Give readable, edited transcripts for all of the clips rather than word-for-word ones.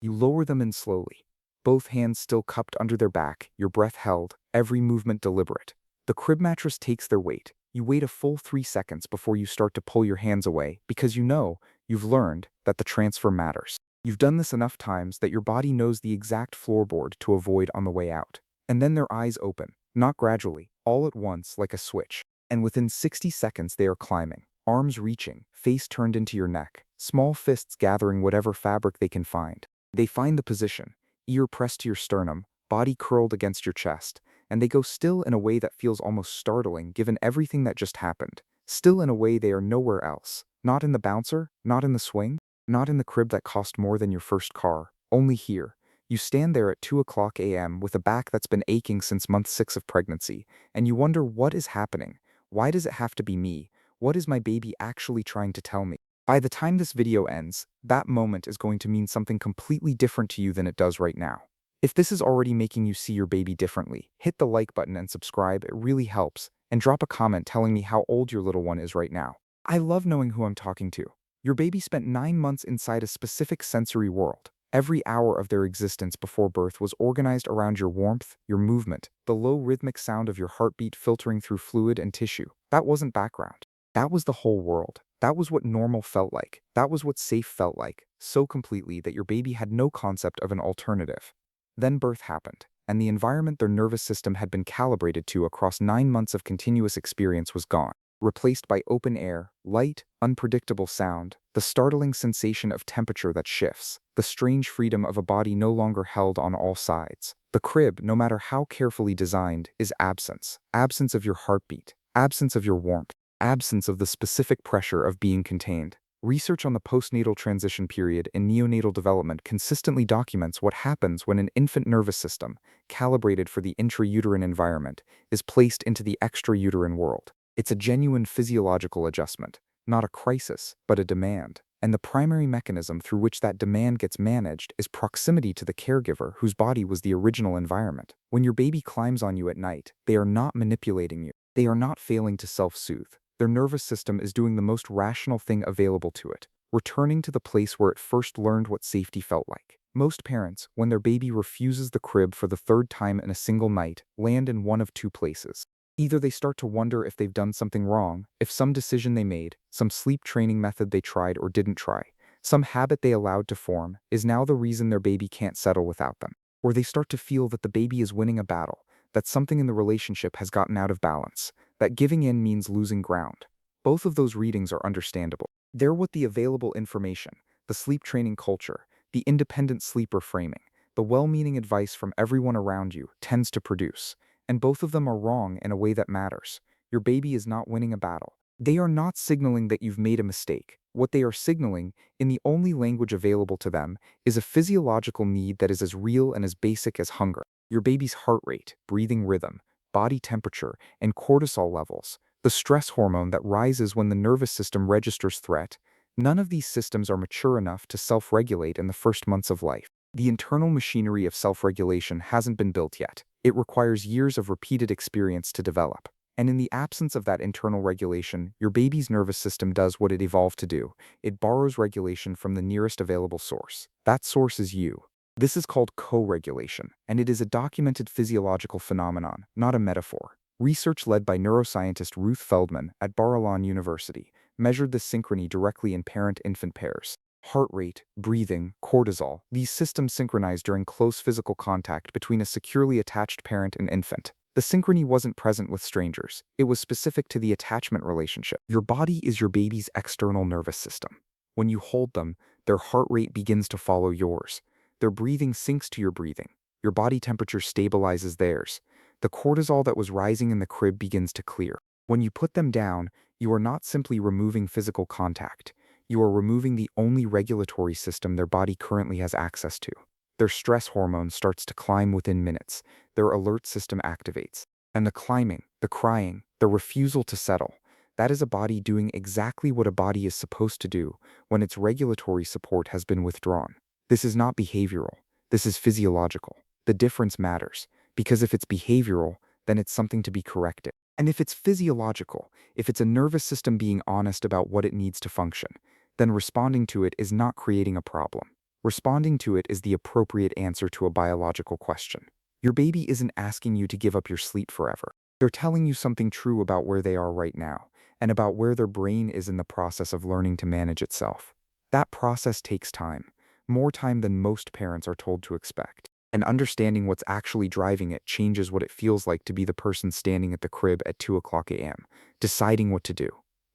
You lower them in slowly, both hands still cupped under their back, your breath held, every movement deliberate. The crib mattress takes their weight. You wait a full 3 seconds before you start to pull your hands away because you've learned that the transfer matters. You've done this enough times that your body knows the exact floorboard to avoid on the way out. And then their eyes open, not gradually, all at once like a switch. And within 60 seconds they are climbing, arms reaching, face turned into your neck, small fists gathering whatever fabric they can find. They find the position, ear pressed to your sternum, body curled against your chest, and they go still in a way that feels almost startling given everything that just happened. Still in a way they are nowhere else. Not in the bouncer, not in the swing, not in the crib that cost more than your first car. Only here. You stand there at 2 a.m. with a back that's been aching since month 6 of pregnancy, and you wonder what is happening. Why does it have to be me? What is my baby actually trying to tell me? By the time this video ends, that moment is going to mean something completely different to you than it does right now. If this is already making you see your baby differently, hit the like button and subscribe, it really helps, and drop a comment telling me how old your little one is right now. I love knowing who I'm talking to. Your baby spent 9 months inside a specific sensory world. Every hour of their existence before birth was organized around your warmth, your movement, the low rhythmic sound of your heartbeat filtering through fluid and tissue. That wasn't background. That was the whole world. That was what normal felt like. That was what safe felt like, so completely that your baby had no concept of an alternative. Then birth happened, and the environment their nervous system had been calibrated to across 9 months of continuous experience was gone, replaced by open air, light, unpredictable sound, the startling sensation of temperature that shifts, the strange freedom of a body no longer held on all sides. The crib, no matter how carefully designed, is absence. Absence of your heartbeat, absence of your warmth, absence of the specific pressure of being contained. Research on the postnatal transition period in neonatal development consistently documents what happens when an infant nervous system, calibrated for the intrauterine environment, is placed into the extrauterine world. It's a genuine physiological adjustment, not a crisis, but a demand. And the primary mechanism through which that demand gets managed is proximity to the caregiver whose body was the original environment. When your baby climbs on you at night, they are not manipulating you. They are not failing to self-soothe. Their nervous system is doing the most rational thing available to it, returning to the place where it first learned what safety felt like. Most parents, when their baby refuses the crib for the 3rd time in a single night, land in one of 2 places. Either they start to wonder if they've done something wrong, if some decision they made, some sleep training method they tried or didn't try, some habit they allowed to form, is now the reason their baby can't settle without them. Or they start to feel that the baby is winning a battle, that something in the relationship has gotten out of balance, that giving in means losing ground. Both of those readings are understandable. They're what the available information, the sleep training culture, the independent sleeper framing, the well-meaning advice from everyone around you tends to produce. And both of them are wrong in a way that matters. Your baby is not winning a battle. They are not signaling that you've made a mistake. What they are signaling, in the only language available to them, is a physiological need that is as real and as basic as hunger. Your baby's heart rate, breathing rhythm, body temperature, and cortisol levels, the stress hormone that rises when the nervous system registers threat, none of these systems are mature enough to self-regulate in the first months of life. The internal machinery of self-regulation hasn't been built yet. It requires years of repeated experience to develop. And in the absence of that internal regulation, your baby's nervous system does what it evolved to do. It borrows regulation from the nearest available source. That source is you. This is called co-regulation, and it is a documented physiological phenomenon, not a metaphor. Research led by neuroscientist Ruth Feldman at Bar-Ilan University measured the synchrony directly in parent-infant pairs. Heart rate, breathing, cortisol, these systems synchronize during close physical contact between a securely attached parent and infant. The synchrony wasn't present with strangers. It was specific to the attachment relationship. Your body is your baby's external nervous system. When you hold them, their heart rate begins to follow yours. Their breathing syncs to your breathing. Your body temperature stabilizes theirs. The cortisol that was rising in the crib begins to clear. When you put them down, you are not simply removing physical contact. You are removing the only regulatory system their body currently has access to. Their stress hormone starts to climb within minutes. Their alert system activates. And the climbing, the crying, the refusal to settle, that is a body doing exactly what a body is supposed to do when its regulatory support has been withdrawn. This is not behavioral. This is physiological. The difference matters, because if it's behavioral, then it's something to be corrected. And if it's physiological, if it's a nervous system being honest about what it needs to function, then responding to it is not creating a problem. Responding to it is the appropriate answer to a biological question. Your baby isn't asking you to give up your sleep forever. They're telling you something true about where they are right now, and about where their brain is in the process of learning to manage itself. That process takes time, more time than most parents are told to expect. And understanding what's actually driving it changes what it feels like to be the person standing at the crib at 2 o'clock a.m., deciding what to do.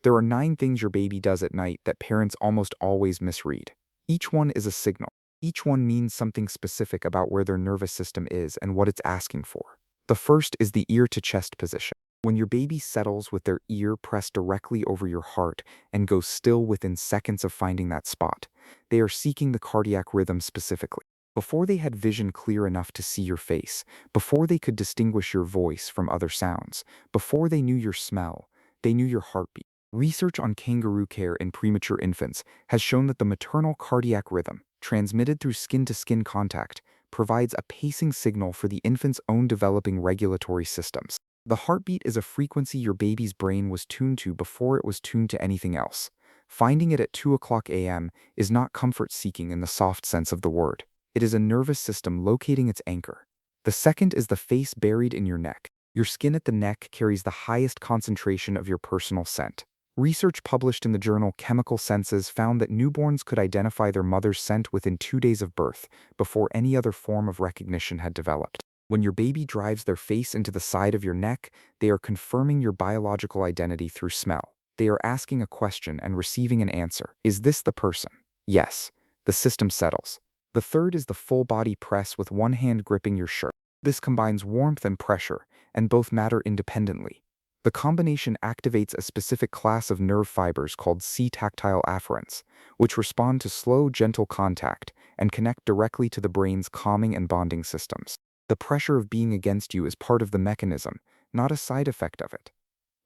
There are 9 things your baby does at night that parents almost always misread. Each one is a signal. Each one means something specific about where their nervous system is and what it's asking for. The first is the ear-to-chest position. When your baby settles with their ear pressed directly over your heart and goes still within seconds of finding that spot, they are seeking the cardiac rhythm specifically. Before they had vision clear enough to see your face, before they could distinguish your voice from other sounds, before they knew your smell, they knew your heartbeat. Research on kangaroo care in premature infants has shown that the maternal cardiac rhythm, transmitted through skin-to-skin contact, provides a pacing signal for the infant's own developing regulatory systems. The heartbeat is a frequency your baby's brain was tuned to before it was tuned to anything else. Finding it at 2 o'clock a.m. is not comfort-seeking in the soft sense of the word. It is a nervous system locating its anchor. The second is the face buried in your neck. Your skin at the neck carries the highest concentration of your personal scent. Research published in the journal Chemical Senses found that newborns could identify their mother's scent within 2 days of birth, before any other form of recognition had developed. When your baby drives their face into the side of your neck, they are confirming your biological identity through smell. They are asking a question and receiving an answer. Is this the person? Yes. The system settles. The third is the full-body press with one hand gripping your shirt. This combines warmth and pressure, and both matter independently. The combination activates a specific class of nerve fibers called C-Tactile afferents, which respond to slow, gentle contact and connect directly to the brain's calming and bonding systems. The pressure of being against you is part of the mechanism, not a side effect of it.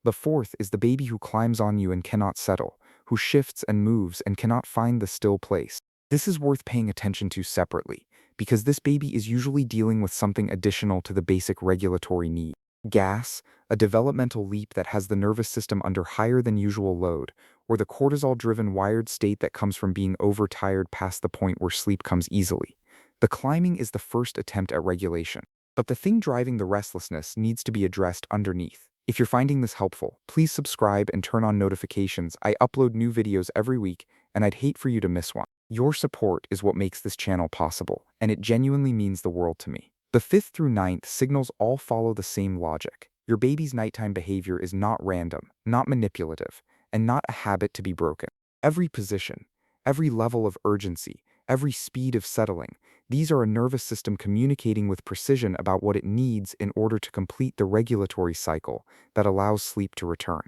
The fourth is the baby who climbs on you and cannot settle, who shifts and moves and cannot find the still place. This is worth paying attention to separately, because this baby is usually dealing with something additional to the basic regulatory need. Gas, a developmental leap that has the nervous system under higher than usual load, or the cortisol-driven wired state that comes from being overtired past the point where sleep comes easily. The climbing is the first attempt at regulation, but the thing driving the restlessness needs to be addressed underneath. If you're finding this helpful, please subscribe and turn on notifications. I upload new videos every week, and I'd hate for you to miss one. Your support is what makes this channel possible, and it genuinely means the world to me. The 5th through 9th signals all follow the same logic. Your baby's nighttime behavior is not random, not manipulative, and not a habit to be broken. Every position, every level of urgency, every speed of settling, these are a nervous system communicating with precision about what it needs in order to complete the regulatory cycle that allows sleep to return.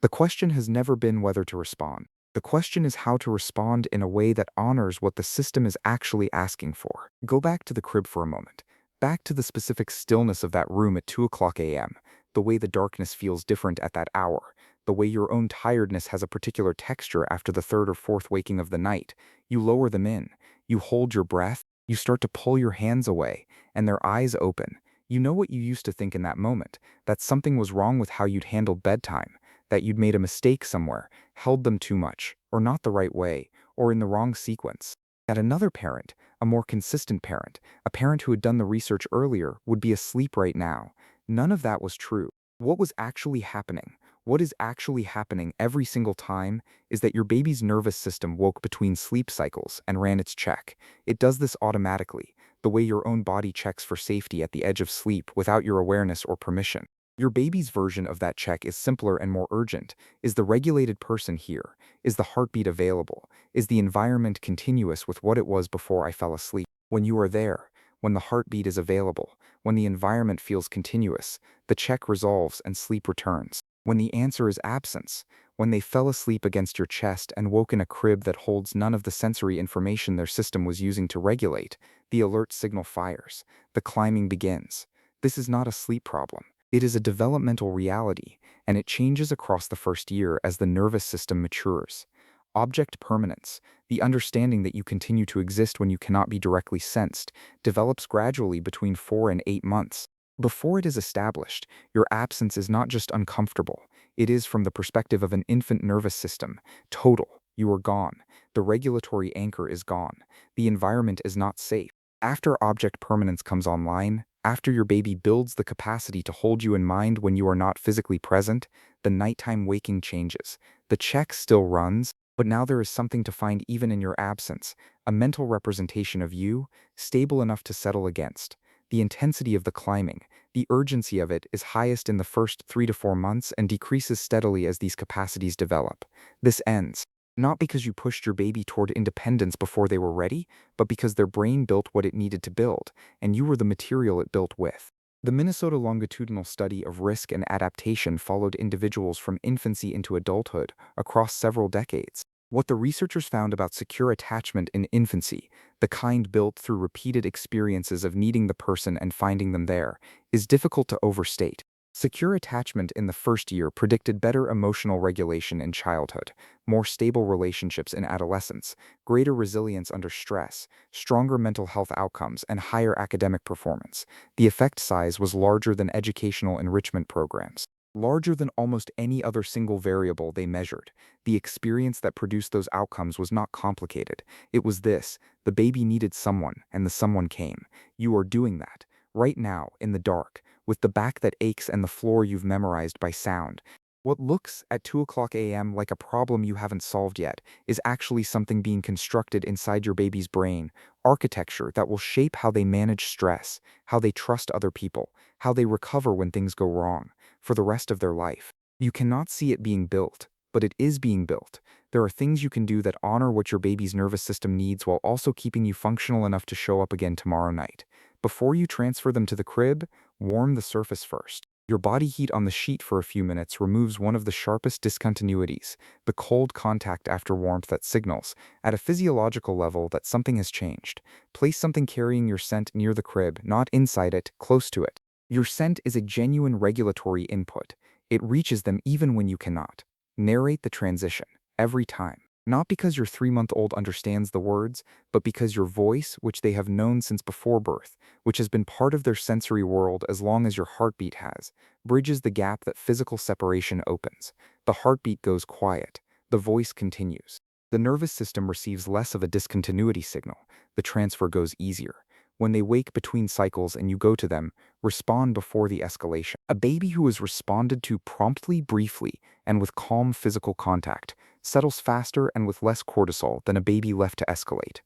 The question has never been whether to respond. The question is how to respond in a way that honors what the system is actually asking for. Go back to the crib for a moment. Back to the specific stillness of that room at 2 o'clock a.m., the way the darkness feels different at that hour, the way your own tiredness has a particular texture after the 3rd or 4th waking of the night. You lower them in. You hold your breath. You start to pull your hands away, and their eyes open. You know what you used to think in that moment, that something was wrong with how you'd handled bedtime, that you'd made a mistake somewhere, held them too much, or not the right way, or in the wrong sequence. That another parent, a more consistent parent, a parent who had done the research earlier, would be asleep right now. None of that was true. What was actually happening, what is actually happening every single time, is that your baby's nervous system woke between sleep cycles and ran its check. It does this automatically, the way your own body checks for safety at the edge of sleep without your awareness or permission. Your baby's version of that check is simpler and more urgent. Is the regulated person here? Is the heartbeat available? Is the environment continuous with what it was before I fell asleep? When you are there, when the heartbeat is available, when the environment feels continuous, the check resolves and sleep returns. When the answer is absence, when they fell asleep against your chest and woke in a crib that holds none of the sensory information their system was using to regulate, the alert signal fires. The climbing begins. This is not a sleep problem. It is a developmental reality, and it changes across the first year as the nervous system matures. Object permanence, the understanding that you continue to exist when you cannot be directly sensed, develops gradually between 4 and 8 months. Before it is established, your absence is not just uncomfortable. It is, from the perspective of an infant nervous system, total. You are gone. The regulatory anchor is gone. The environment is not safe. After object permanence comes online, after your baby builds the capacity to hold you in mind when you are not physically present, the nighttime waking changes. The check still runs, but now there is something to find even in your absence, a mental representation of you, stable enough to settle against. The intensity of the climbing, the urgency of it is highest in the first 3 to 4 months and decreases steadily as these capacities develop. This ends, not because you pushed your baby toward independence before they were ready, but because their brain built what it needed to build, and you were the material it built with. The Minnesota longitudinal study of risk and adaptation followed individuals from infancy into adulthood across several decades. What the researchers found about secure attachment in infancy, the kind built through repeated experiences of needing the person and finding them there, is difficult to overstate. Secure attachment in the first year predicted better emotional regulation in childhood, more stable relationships in adolescence, greater resilience under stress, stronger mental health outcomes, and higher academic performance. The effect size was larger than educational enrichment programs, larger than almost any other single variable they measured. The experience that produced those outcomes was not complicated. It was this: the baby needed someone, and the someone came. You are doing that, right now, in the dark, with the back that aches and the floor you've memorized by sound. What looks at 2 a.m. like a problem you haven't solved yet is actually something being constructed inside your baby's brain, architecture that will shape how they manage stress, how they trust other people, how they recover when things go wrong, for the rest of their life. You cannot see it being built, but it is being built. There are things you can do that honor what your baby's nervous system needs while also keeping you functional enough to show up again tomorrow night. Before you transfer them to the crib, warm the surface first. Your body heat on the sheet for a few minutes removes one of the sharpest discontinuities, the cold contact after warmth that signals, at a physiological level, that something has changed. Place something carrying your scent near the crib, not inside it, close to it. Your scent is a genuine regulatory input. It reaches them even when you cannot. Narrate the transition, every time. Not because your 3-month-old understands the words, but because your voice, which they have known since before birth, which has been part of their sensory world as long as your heartbeat has, bridges the gap that physical separation opens. The heartbeat goes quiet. The voice continues. The nervous system receives less of a discontinuity signal. The transfer goes easier. When they wake between cycles and you go to them, respond before the escalation. A baby who is responded to promptly, briefly, and with calm physical contact settles faster and with less cortisol than a baby left to escalate.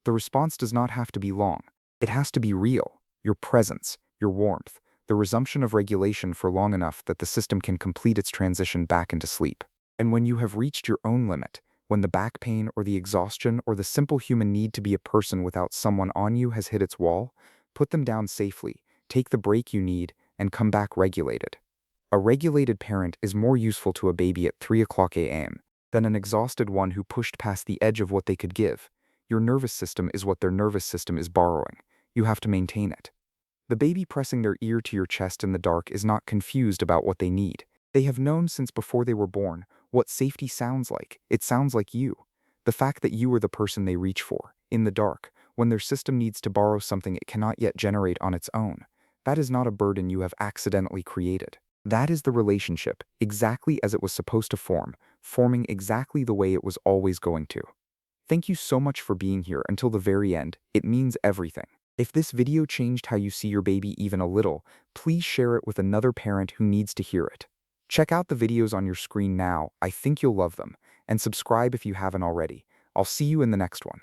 The response does not have to be long. It has to be real. Your presence, your warmth, the resumption of regulation for long enough that the system can complete its transition back into sleep. And when you have reached your own limit, when the back pain or the exhaustion or the simple human need to be a person without someone on you has hit its wall, put them down safely, take the break you need, and come back regulated. A regulated parent is more useful to a baby at 3 a.m. than an exhausted one who pushed past the edge of what they could give. Your nervous system is what their nervous system is borrowing. You have to maintain it. The baby pressing their ear to your chest in the dark is not confused about what they need. They have known since before they were born what safety sounds like. It sounds like you. The fact that you are the person they reach for, in the dark, when their system needs to borrow something it cannot yet generate on its own. That is not a burden you have accidentally created. That is the relationship, exactly as it was supposed to form, forming exactly the way it was always going to. Thank you so much for being here until the very end. It means everything. If this video changed how you see your baby even a little, please share it with another parent who needs to hear it. Check out the videos on your screen now. I think you'll love them. And subscribe if you haven't already. I'll see you in the next one.